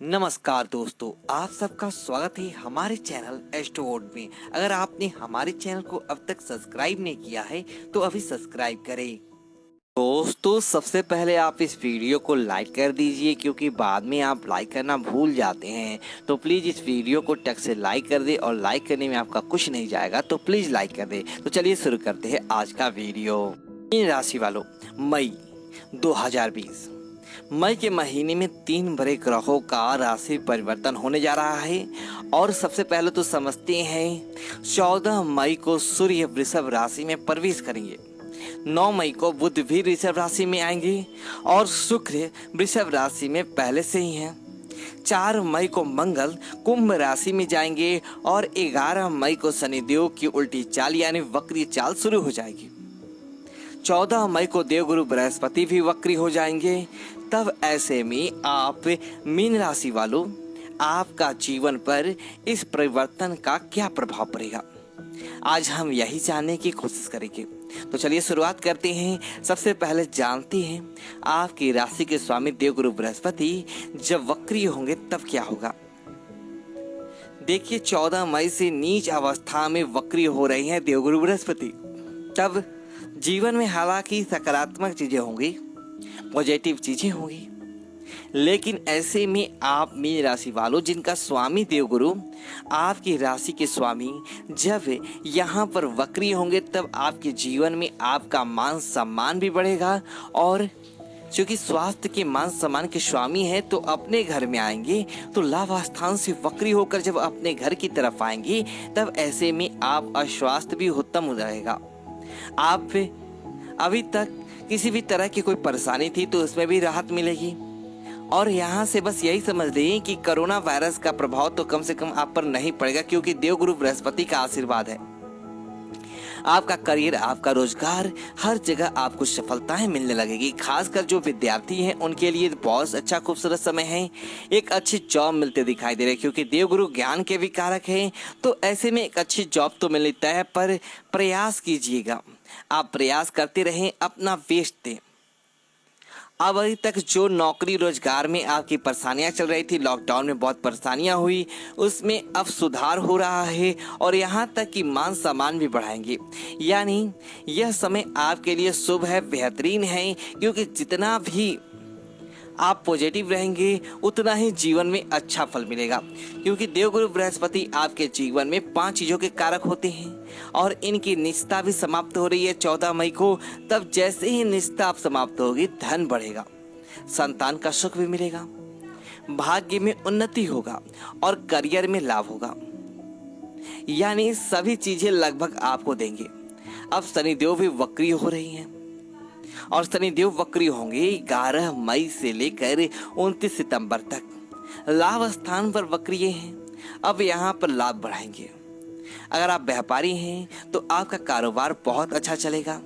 नमस्कार दोस्तों, आप सबका स्वागत है हमारे चैनल एस्ट्रोवर्ल्ड में। अगर आपने हमारे चैनल को अब तक सब्सक्राइब नहीं किया है तो अभी सब्सक्राइब करें। दोस्तों, सबसे पहले आप इस वीडियो को लाइक कर दीजिए, क्योंकि बाद में आप लाइक करना भूल जाते हैं। तो प्लीज़ इस वीडियो को टक से लाइक कर दे, और लाइक करने में आपका कुछ नहीं जाएगा, तो प्लीज़ लाइक कर दे। तो चलिए शुरू करते हैं आज का वीडियो। मीन राशि वालों, मई 2020 मई के महीने में 3 बड़े ग्रहों का राशि परिवर्तन होने जा रहा है। और सबसे पहले तो समझते हैं, 14 मई को सूर्य वृषभ राशि में प्रवेश करेंगे। 9 मई को बुध भी वृषभ राशि में आएंगे और शुक्र वृषभ राशि में पहले से ही हैं। 4 मई को मंगल कुंभ राशि में जाएंगे और 11 मई को शनिदेव की उल्टी चाल यानी वक्री चाल शुरू हो जाएगी। 14 मई को देवगुरु बृहस्पति भी वक्री हो जाएंगे। तब ऐसे में आप मीन राशि वालों, आपका जीवन पर इस परिवर्तन का क्या प्रभाव पड़ेगा, आज हम यही जानने की कोशिश करेंगे। तो चलिए शुरुआत करते हैं। सबसे पहले जानते हैं, आपकी राशि के स्वामी देवगुरु बृहस्पति जब वक्री होंगे तब क्या होगा। देखिए, 14 मई से नीच अवस्था में वक्री हो रहे हैं देवगुरु बृहस्पति। तब जीवन में हालांकि सकारात्मक चीजें होंगी, पॉजिटिव चीजें होंगी, लेकिन ऐसे में आप मीन राशि वालों, जिनका स्वामी देवगुरु आपकी राशि के स्वामी जब यहाँ पर वक्री होंगे, तब आपके जीवन में आपका मान सम्मान भी बढ़ेगा। और क्योंकि स्वास्थ्य के मान सम्मान के स्वामी है, तो अपने घर में आएंगे तो लाभ स्थान से वक्री होकर जब अपने घर की तरफ आएंगे, तब ऐसे में आप अस्वास्थ्य भी उत्तम रहेगा। आप अभी तक किसी भी तरह की कोई परेशानी थी तो उसमें भी राहत मिलेगी। और यहाँ से बस यही समझ लें कि कोरोना वायरस का प्रभाव तो कम से कम आप पर नहीं पड़ेगा, क्योंकि देवगुरु बृहस्पति का आशीर्वाद है। आपका करियर, आपका रोजगार, हर जगह आपको सफलताएं मिलने लगेगी। खासकर जो विद्यार्थी हैं उनके लिए बहुत अच्छा खूबसूरत समय है। एक अच्छी जॉब मिलते दिखाई दे रहे हैं, क्योंकि देवगुरु ज्ञान के भी कारक हैं। तो ऐसे में एक अच्छी जॉब तो मिलनी तय है, पर प्रयास कीजिएगा। आप प्रयास करते रहें, अपना बेस्ट दें। अब अभी तक जो नौकरी रोजगार में आपकी परेशानियां चल रही थी, लॉकडाउन में बहुत परेशानियां हुई, उसमें अब सुधार हो रहा है। और यहाँ तक कि मान सम्मान भी बढ़ाएंगे। यानी यह समय आपके लिए शुभ है, बेहतरीन है, क्योंकि जितना भी आप पॉजिटिव रहेंगे उतना ही जीवन में अच्छा फल मिलेगा। क्योंकि देवगुरु बृहस्पति आपके जीवन में 5 चीजों के कारक होते हैं, और इनकी निष्ठा भी समाप्त हो रही है 14 मई को। तब जैसे ही निष्ठा आप समाप्त होगी, धन बढ़ेगा, संतान का सुख भी मिलेगा, भाग्य में उन्नति होगा और करियर में लाभ होगा। यानी सभी चीजें लगभग आपको देंगे। अब शनिदेव भी वक्री हो रही हैं, और शनिदेव वक्री होंगे 11 मई से लेकर 29 सितंबर तक। लाभ स्थान पर वक्रिय हैं, अब यहाँ पर लाभ बढ़ाएंगे। अगर आप व्यापारी हैं तो आपका कारोबार बहुत अच्छा चलेगा।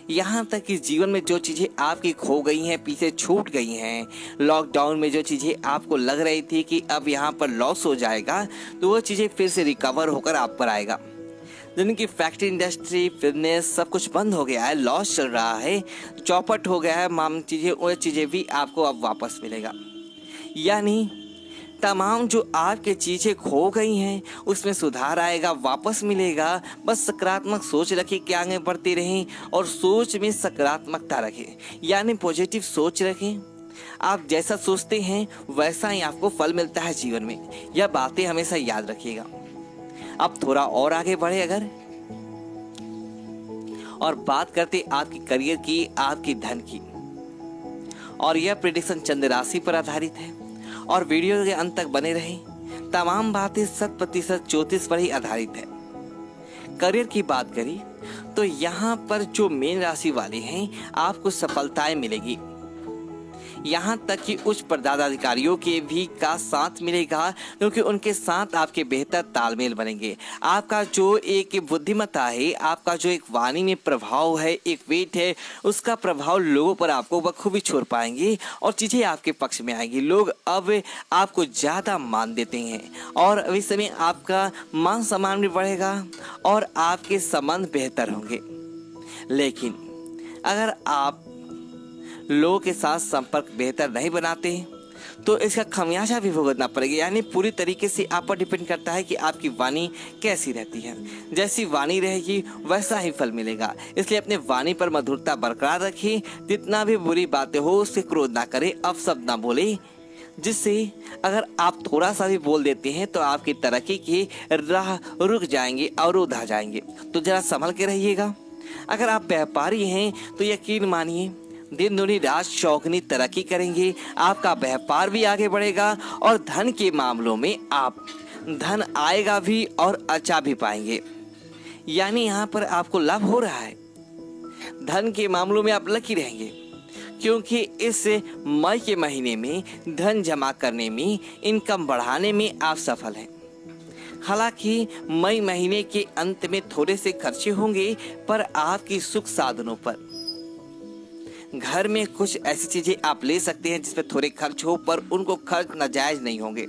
यहाँ तक कि जीवन में जो चीजें आपकी खो गई हैं, पीछे छूट गई हैं, लॉकडाउन में जो चीजें आपको लग रही थी कि अब यहाँ पर लॉस हो जाएगा, तो वो चीजें फिर से रिकवर होकर आप पर आएगा। जिनकी फैक्ट्री इंडस्ट्री बिजनेस सब कुछ बंद हो गया है, लॉस चल रहा है, चौपट हो गया है, माम चीजें, वो चीजें भी आपको अब वापस मिलेगा। यानी तमाम जो आपके चीजें खो गई हैं उसमें सुधार आएगा, वापस मिलेगा। बस सकारात्मक सोच रखें कि आगे बढ़ते रहें, और सोच में सकारात्मकता रखें, यानी पॉजिटिव सोच रखें। आप जैसा सोचते हैं वैसा ही आपको फल मिलता है जीवन में। यह बातें हमेशा याद रखिएगा। अब थोड़ा और आगे बढ़े अगर, और बात करते आपकी करियर की, आपकी धन की। और यह प्रेडिक्शन चंद्र राशि पर आधारित है, और वीडियो के अंत तक बने रहें। तमाम बातें 100% ज्योतिष पर ही आधारित है। करियर की बात करी तो यहाँ पर जो मीन राशि वाले हैं, आपको सफलताएं मिलेगी। यहाँ तक कि उच्च पदाधिकारियों के भी का साथ मिलेगा, क्योंकि उनके साथ आपके बेहतर तालमेल बनेंगे। आपका जो एक बुद्धिमत्ता है, आपका जो एक वाणी में प्रभाव है, एक वेट है, उसका प्रभाव लोगों पर आपको बखूबी छोड़ पाएंगे, और चीज़ें आपके पक्ष में आएंगी। लोग अब आपको ज़्यादा मान देते हैं, और इस समय आपका मान सम्मान भी बढ़ेगा और आपके संबंध बेहतर होंगे। लेकिन अगर आप लोगों के साथ संपर्क बेहतर नहीं बनाते तो इसका खमियाजा भी भुगतना पड़ेगा। यानी पूरी तरीके से आप पर डिपेंड करता है कि आपकी वाणी कैसी रहती है। जैसी वाणी रहेगी वैसा ही फल मिलेगा। इसलिए अपने वाणी पर मधुरता बरकरार रखें। जितना भी बुरी बातें हो उससे क्रोध ना करें, अपशब्द ना बोले, जिससे अगर आप थोड़ा सा भी बोल देते हैं तो आपकी तरक्की की राह रुक जाएंगे, अवरुद्ध आ जाएंगे। तो जरा संभल के रहिएगा। अगर आप व्यापारी हैं तो यकीन मानिए दिन दुनी रात चौगुनी तरक्की करेंगे। आपका व्यापार भी आगे बढ़ेगा और धन के मामलों में आप धन आएगा भी और अच्छा भी पाएंगे। यानी यहाँ पर आपको लाभ हो रहा है। धन के मामलों में आप लकी रहेंगे, क्योंकि इस मई के महीने में धन जमा करने में, इनकम बढ़ाने में आप सफल हैं। हालांकि मई महीने के अंत में थोड़े से खर्चे होंगे, पर आपकी सुख साधनों पर, घर में कुछ ऐसी चीजें आप ले सकते हैं जिसमें थोड़े खर्च हो, पर उनको खर्च नाजायज नहीं होंगे।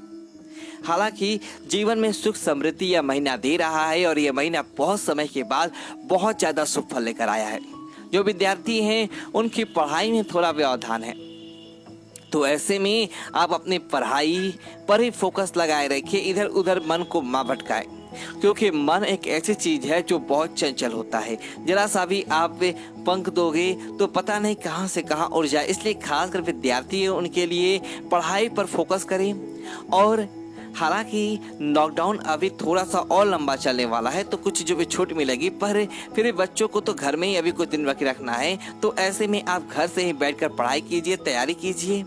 हालांकि जीवन में सुख समृद्धि यह महीना दे रहा है और यह महीना बहुत समय के बाद बहुत ज्यादा शुभ फल लेकर आया है। जो विद्यार्थी हैं उनकी पढ़ाई में थोड़ा व्यवधान है, तो ऐसे में आप अपनी पढ़ाई पर ही फोकस लगाए रखिए, इधर उधर मन को ना भटकाए, क्योंकि मन एक ऐसी चीज है जो बहुत चंचल होता है। जरा सा भी आप पंख दोगे तो पता नहीं कहां से कहां उड़ जाए। इसलिए खासकर विद्यार्थी हैं उनके लिए पढ़ाई पर फोकस करें। और हालांकि लॉकडाउन अभी थोड़ा सा और लंबा चलने वाला है, तो कुछ जो भी छूट मिलेगी, पर फिर भी बच्चों को तो घर में ही अभी कुछ दिन बाकी रखना है। तो ऐसे में आप घर से ही बैठकर पढ़ाई कीजिए, तैयारी कीजिए,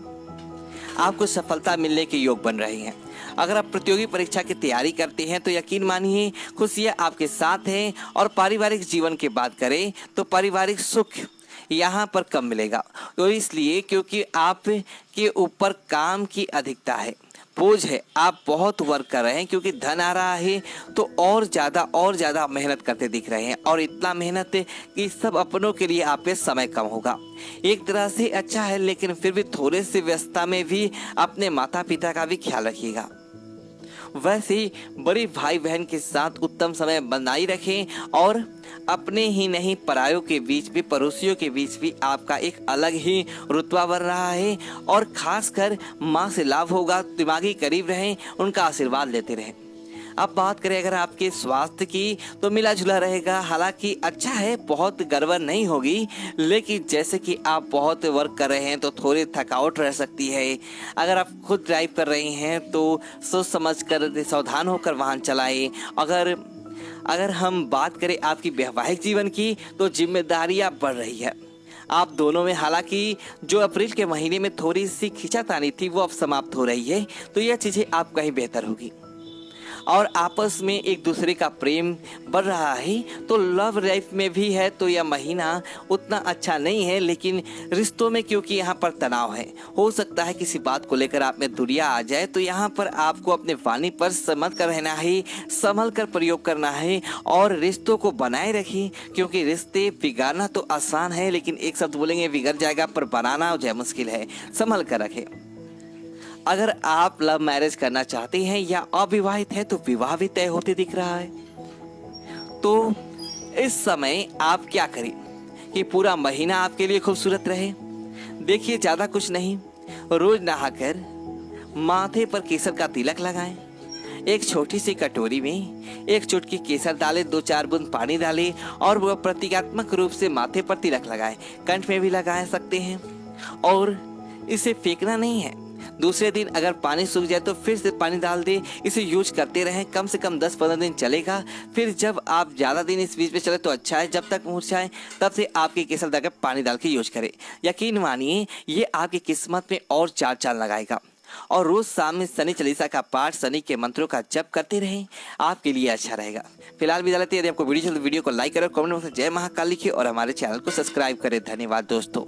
आपको सफलता मिलने के योग बन रहे हैं। अगर आप प्रतियोगी परीक्षा की तैयारी करते हैं तो यकीन मानिए खुशियाँ आपके साथ हैं। और पारिवारिक जीवन की बात करें तो पारिवारिक सुख यहाँ पर कम मिलेगा। तो इसलिए क्योंकि आप के ऊपर काम की अधिकता है, बोझ है, आप बहुत वर्क कर रहे हैं, क्योंकि धन आ रहा है तो और ज़्यादा मेहनत करते दिख रहे हैं। और इतना मेहनत कि सब अपनों के लिए आप पे समय कम होगा। एक तरह से अच्छा है, लेकिन फिर भी थोड़े से व्यस्तता में भी अपने माता पिता का भी ख्याल रखिएगा। वैसे ही बड़े भाई बहन के साथ उत्तम समय बनाए रखें। और अपने ही नहीं परायों के बीच भी, पड़ोसियों के बीच भी आपका एक अलग ही रुतबा बन रहा है। और खासकर माँ से लाभ होगा, दिमागी करीब रहें, उनका आशीर्वाद लेते रहें। अब बात करें अगर आपके स्वास्थ्य की तो मिला जुला रहेगा। हालांकि अच्छा है, बहुत गड़बड़ नहीं होगी, लेकिन जैसे कि आप बहुत वर्क कर रहे हैं तो थोड़ी थकावट रह सकती है। अगर आप खुद ड्राइव कर रहे हैं तो सोच समझ कर, सावधान होकर वाहन चलाएं। अगर हम बात करें आपकी वैवाहिक जीवन की तो जिम्मेदारियां बढ़ रही है आप दोनों में। हालांकि जो अप्रैल के महीने में थोड़ी सी खिंचातानी थी वो अब समाप्त हो रही है, तो यह चीज़ें आप कहीं बेहतर होगी। और आपस में एक दूसरे का प्रेम बढ़ रहा है। तो लव लाइफ में भी है तो यह महीना उतना अच्छा नहीं है, लेकिन रिश्तों में क्योंकि यहाँ पर तनाव है, हो सकता है किसी बात को लेकर आप में दूरियां आ जाए। तो यहाँ पर आपको अपने वाणी पर समझ कर रहना है, संभल कर प्रयोग करना है और रिश्तों को बनाए रखें। क्योंकि रिश्ते बिगाड़ना तो आसान है, लेकिन एक शब्द बोलेंगे बिगड़ जाएगा, पर बनाना जो है मुश्किल है। संभल कर रखें। अगर आप लव मैरिज करना चाहते हैं या अविवाहित है तो विवाह भी तय होते दिख रहा है। तो इस समय आप क्या करें कि पूरा महीना आपके लिए खूबसूरत रहे। देखिए, ज़्यादा कुछ नहीं, रोज नहाकर माथे पर केसर का तिलक लगाएं। एक छोटी सी कटोरी में एक चुटकी केसर डालें, 2-4 बूंद पानी डालें और वह प्रतीकात्मक रूप से माथे पर तिलक लगाएं। कंठ में भी लगा सकते हैं और इसे फेंकना नहीं है। दूसरे दिन अगर पानी सूख जाए तो फिर से पानी डाल दे, इसे यूज करते रहें। कम से कम 10-15 दिन चलेगा। फिर जब आप ज़्यादा दिन इस बीच में चले तो अच्छा है, जब तक मुरझाए तब से आपकी केसर डालकर पानी डाल के यूज करें। यकीन मानिए ये आपकी किस्मत में और चार चांद लगाएगा। और रोज शाम में शनि चालीसा का पाठ, शनि के मंत्रों का जप करते रहें, आपके लिए अच्छा रहेगा। फिलहाल विदा लेते हैं। यदि आपको वीडियो चले तो वीडियो को लाइक करें, कमेंट बॉक्स में जय महाकाल लिखिए और हमारे चैनल को सब्सक्राइब करें। धन्यवाद दोस्तों।